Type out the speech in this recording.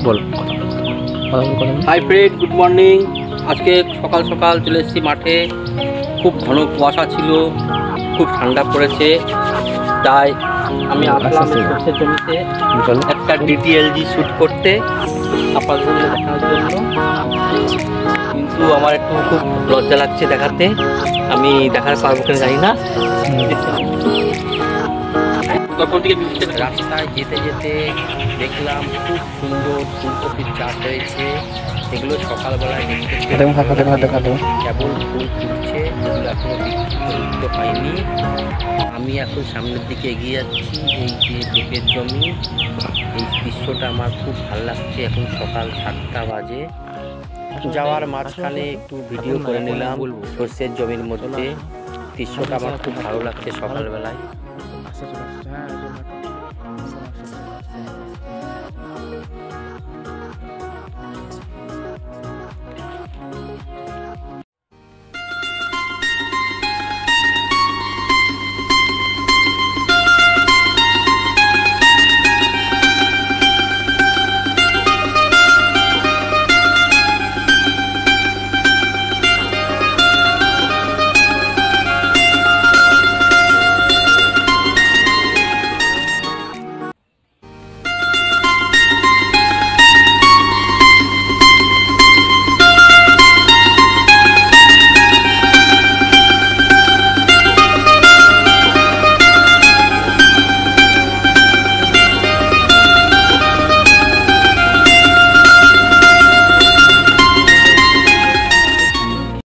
বল। Hi friend, good morning. আজকে সকাল সকাল চলে এসেছি মাঠে। খুব ঘন কুয়াশা ছিল, খুব ঠান্ডা পড়েছে, তাই আমি আসলাম সর্ষের জমিতে একটা ডিটিএলজি শ্যুট করতে আপনাদের দেখানোর জন্য। কিন্তু আমার একটু খুব লজ্জা লাগছে দেখাতে, আমি দেখাতে পারবো কিনা জানি না। তখন থেকে রাস্তায় যেতে যেতে দেখলাম খুব সুন্দর ফুলকপির চাষ হয়েছে। এগুলো সকালবেলায় দেখতে কেবল ফুল ফুটছে, এগুলো এখনো বিক্রি করতে হয়নি। আমি এখন সামনের দিকে এগিয়ে যাচ্ছি। এই যে পেঁপের জমি, এই দৃশ্যটা আমার খুব ভালো লাগছে। এখন সকাল 7টা বাজে। যাওয়ার মাঝখানে একটু ভিডিও করে নিলাম সর্ষের জমির মধ্যে। দৃশ্যটা আমার খুব ভালো লাগছে সকালবেলায়।